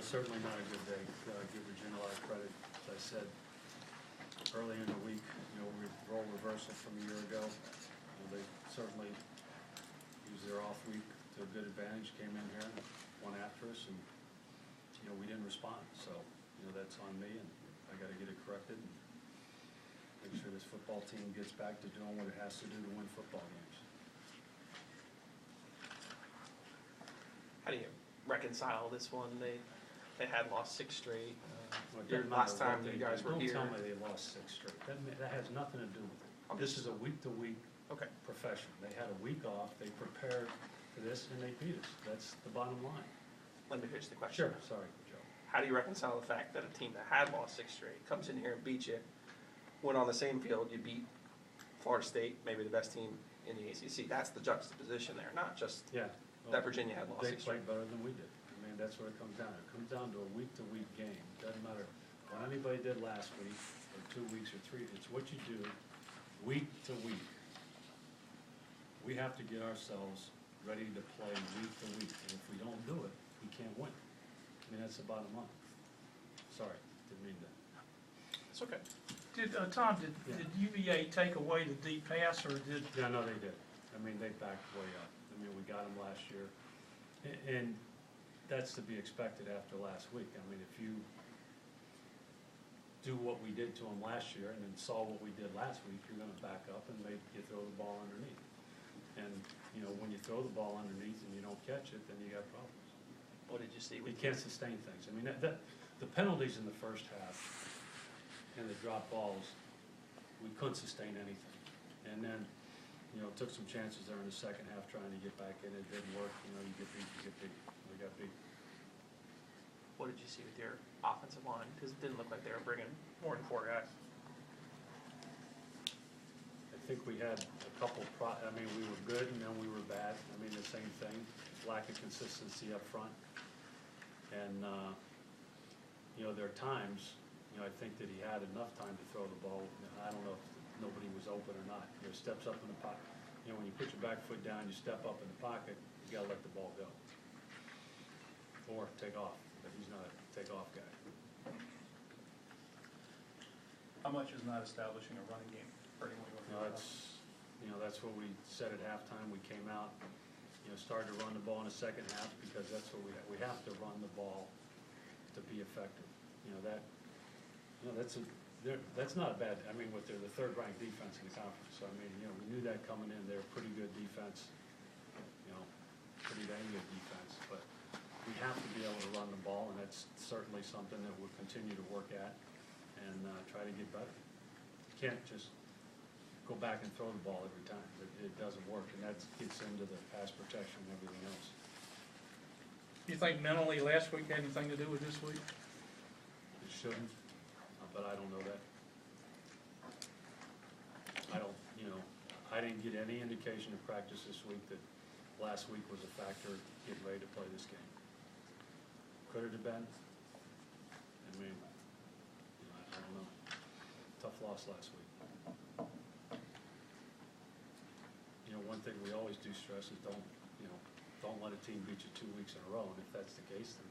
certainly not a good day. Give Virginia a lot of credit. As I said early in the week, we role reversal from a year ago. They certainly used their off week to a good advantage, came in here and won after us, and we didn't respond. So that's on me, and I got to get it corrected and make sure this football team gets back to doing what it has to do to win football games. How do you reconcile this one? They had lost 6 straight. Last time you guys were here. Don't tell me they lost 6 straight. That has nothing to do with it. This is a week-to-week profession. They had a week off. They prepared for this, and they beat us. That's the bottom line. Let me finish the question. Sure. Sorry, Joe. How do you reconcile the fact that a team that had lost 6 straight comes in here and beats you, when on the same field you beat Florida State, maybe the best team in the ACC? That's the juxtaposition there, not just that Virginia had lost 6 straight. They played better than we did. I mean, that's what it comes down to. It comes down to a week-to-week game. It doesn't matter what anybody did last week, or 2 weeks, or 3. It's what you do week to week. We have to get ourselves ready to play week to week, and if we don't do it, we can't win. I mean, that's the bottom line. Sorry, didn't mean that. It's okay. Tom, did UVA take away the deep pass, or did? Yeah, no, they did. I mean, they backed way up. I mean, we got them last year, and that's to be expected after last week. I mean, if you do what we did to them last year and then saw what we did last week, you're going to back up and maybe you throw the ball underneath. And when you throw the ball underneath and you don't catch it, then you got problems. What did you see? You can't sustain things. I mean, the penalties in the first half and the drop balls, we couldn't sustain anything. And then, took some chances there in the second half trying to get back in. It didn't work. You get beat, you get beat. We got beat. What did you see with your offensive line? Because it didn't look like they were bringing more than 4 guys. I think we had a couple, we were good and then we were bad. I mean, the same thing, lack of consistency up front. And, there are times, I think that he had enough time to throw the ball. I don't know if nobody was open or not. Steps up in the pocket. When you put your back foot down, you step up in the pocket, you got to let the ball go. Or take off, but he's not a take-off guy. How much is not establishing a running game hurting what you want to do? That's what we said at halftime. We came out, started to run the ball in the second half because that's what we have to run the ball to be effective. That's not a bad. I mean, they're the 3rd-ranked defense in the conference. So we knew that coming in. They're a pretty good defense. Pretty dang good defense, but we have to be able to run the ball, and that's certainly something that we'll continue to work at and try to get better. You can't just go back and throw the ball every time. It doesn't work, and that gets into the pass protection and everything else. You think mentally last week had anything to do with this week? It shouldn't, but I don't know that. I didn't get any indication of practice this week that last week was a factor getting ready to play this game. Could it have been? I mean, I don't know. Tough loss last week. One thing we always do stress is don't let a team beat you 2 weeks in a row, and if that's the case, then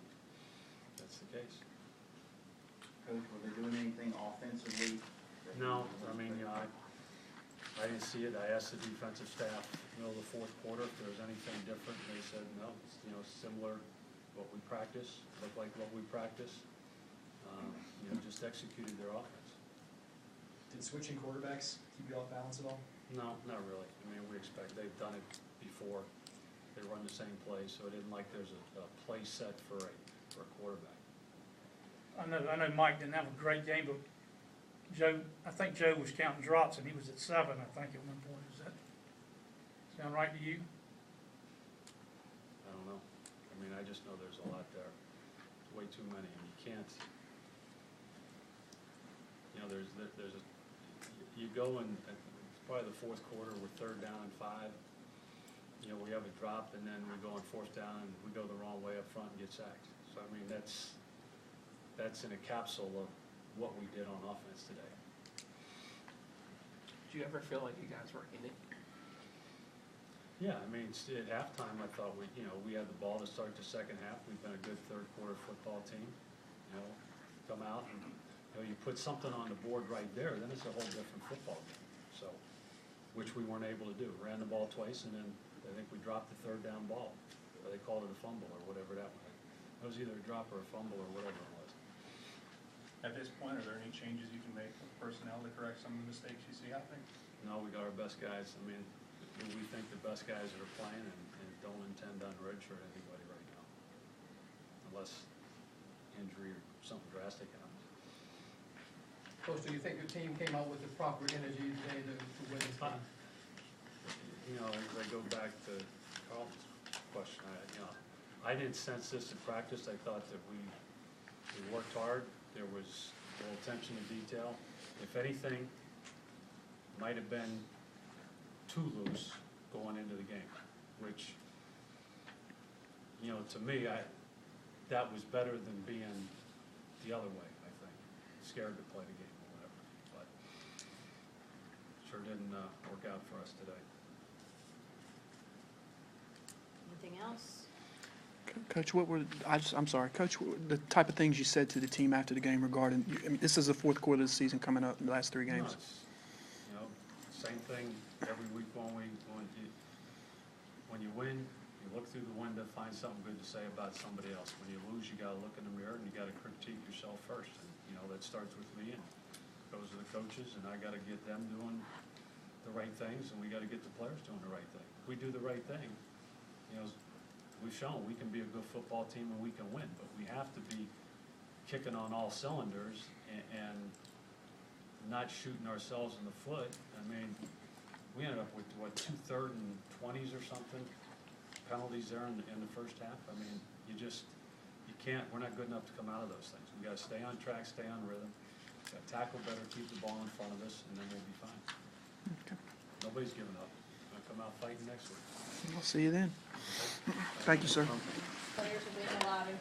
that's the case. Coach, were they doing anything offensively? No, I didn't see it. I asked the defensive staff, the 4th quarter, if there was anything different, and they said no. It's similar to what we practice, looked like what we practice. Just executed their offense. Did switching quarterbacks keep you off balance at all? No, not really. We expect they've done it before. They run the same play, so it isn't like there's a play set for a quarterback. I know Mike didn't have a great game, but I think Joe was counting drops, and he was at 7, I think, at one point. Does that sound right to you? I don't know. I just know there's a lot there. It's way too many, and you can't. You go and it's probably the 4th quarter. We're 3rd down and 5. We have a drop, and then we go on 4th down, and we go the wrong way up front and get sacked. So that's in a capsule of what we did on offense today. Did you ever feel like you guys were in it? Yeah, I mean, at halftime, I thought we had the ball to start the second half. We've been a good third quarter football team. Come out and, you put something on the board right there, then it's a whole different football game. So, which we weren't able to do. Ran the ball twice, and then I think we dropped the third down ball. Or they called it a fumble or whatever that was. It was either a drop or a fumble or whatever it was. At this point, are there any changes you can make with personnel to correct some of the mistakes you see happening? No, we got our best guys. I mean, we think the best guys that are playing and don't intend on redshirt anybody right now. Unless injury or something drastic happens. Coach, do you think the team came out with the proper energy today to win this game? As I go back to Carlton's question, I didn't sense this in practice. I thought that we worked hard. There was a little attention to detail. If anything, might have been too loose going into the game, which, to me, that was better than being the other way, I think. Scared to play the game or whatever, but sure didn't work out for us today. Anything else? Coach, I'm sorry, Coach, the type of things you said to the team after the game regarding, this is the fourth quarter of the season coming up, the last 3 games. No, same thing every week when you win, you look through the window, find something good to say about somebody else. When you lose, you gotta look in the mirror and you gotta critique yourself first. And, that starts with me and goes to the coaches, and I gotta get them doing the right things, and we gotta get the players doing the right thing. If we do the right thing, we've shown we can be a good football team and we can win, but we have to be kicking on all cylinders and not shooting ourselves in the foot. I mean, we ended up with, 2 3rd and 20s or something, penalties there in the first half. I mean, we're not good enough to come out of those things. We gotta stay on track, stay on rhythm, gotta tackle better, keep the ball in front of us, and then we'll be fine. Okay. Nobody's giving up. We'll come out fighting next week. I'll see you then. Thank you, sir. Players are being allowed.